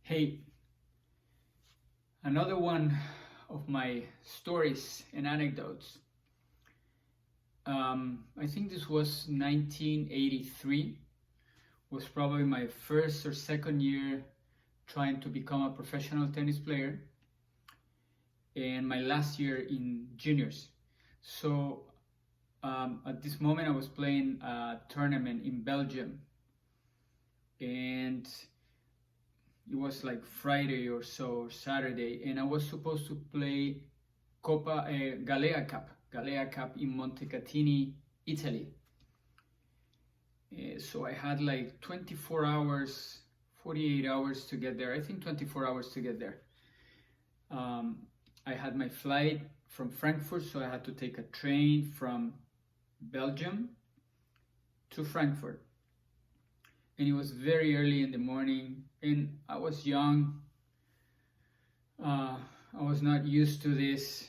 Hey, another one of my stories and anecdotes. I think this was 1983, was probably my first or second year trying to become a professional tennis player, and my last year in juniors. So at this moment, I was playing a tournament in Belgium, and it was like Friday or so, Saturday, and I was supposed to play Galea Cup in Montecatini, Italy. So I had like 24 hours, 48 hours to get there. I think 24 hours to get there. I had my flight from Frankfurt, so I had to take a train from Belgium to Frankfurt. And it was very early in the morning, and I was young. I was not used to this.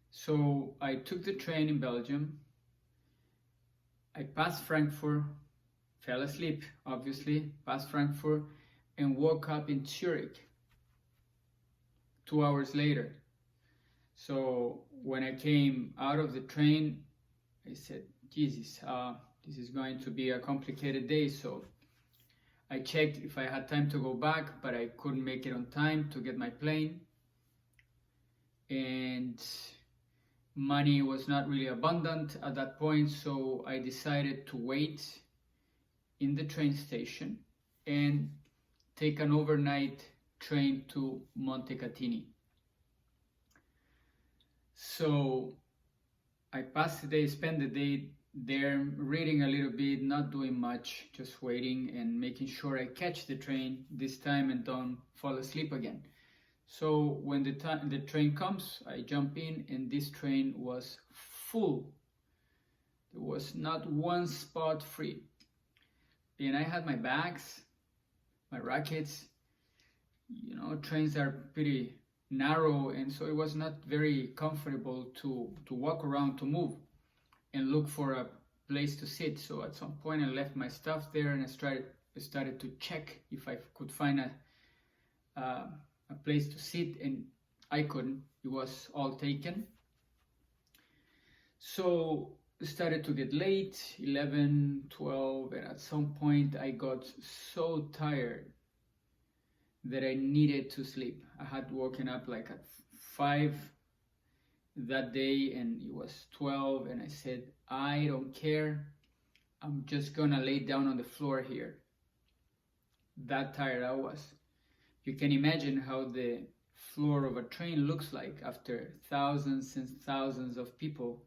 So I took the train in Belgium. I passed Frankfurt, fell asleep, obviously, passed Frankfurt, and woke up in Zurich 2 hours later. So when I came out of the train, I said, Jesus, this is going to be a complicated day. So I checked if I had time to go back, but I couldn't make it on time to get my plane. And money was not really abundant at that point, so I decided to wait in the train station and take an overnight train to Montecatini. So I passed the day, spent the day there reading a little bit, not doing much, just waiting and making sure I catch the train this time and don't fall asleep again. So when the train comes, I jump in, and this train was full. There was not one spot free. And I had my bags, my rackets. You know, trains are pretty narrow, and so it was not very comfortable to walk around, to move and look for a place to sit. So at some point I left my stuff there, and I started to check if I could find a place to sit, and I couldn't. It was all taken. So it started to get late, 11, 12, and at some point I got so tired that I needed to sleep. I had woken up like at 5 that day, and it was 12, and I said, I don't care. I'm just gonna lay down on the floor here. That tired I was. You can imagine how the floor of a train looks like after thousands and thousands of people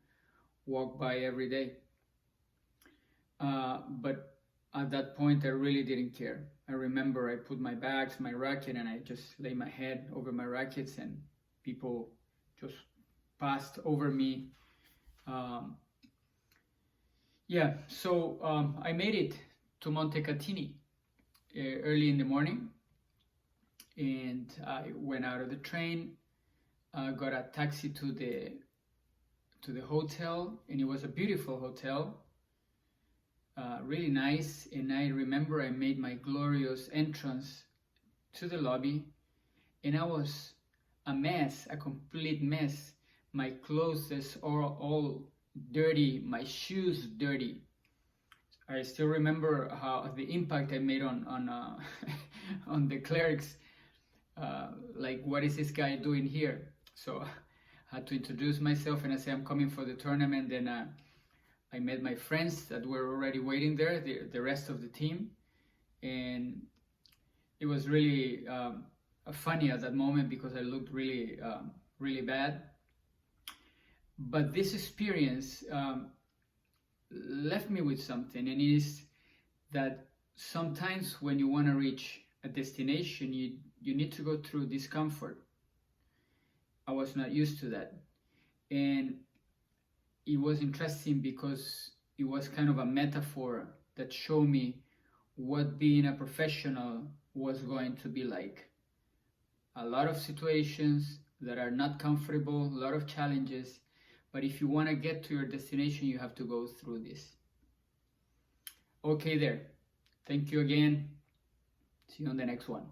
walk by every day. But at that point, I really didn't care. I remember I put my bags, my racket, and I just lay my head over my rackets, and people just passed over me. So I made it to Montecatini early in the morning. And I went out of the train, got a taxi to the hotel, and it was a beautiful hotel, really nice. And I remember I made my glorious entrance to the lobby, and I was a mess, a complete mess. My clothes are all dirty, my shoes dirty. I still remember how the impact I made on on the clerks. Like, what is this guy doing here? So I had to introduce myself, and I said, I'm coming for the tournament. Then I met my friends that were already waiting there, the rest of the team. And it was really funny at that moment because I looked really, really bad. But this experience left me with something, and it is that sometimes when you want to reach a destination, you need to go through discomfort. I was not used to that. And it was interesting because it was kind of a metaphor that showed me what being a professional was going to be like. A lot of situations that are not comfortable, a lot of challenges, but if you want to get to your destination, you have to go through this. Okay there. Thank you again. See See you on the next one.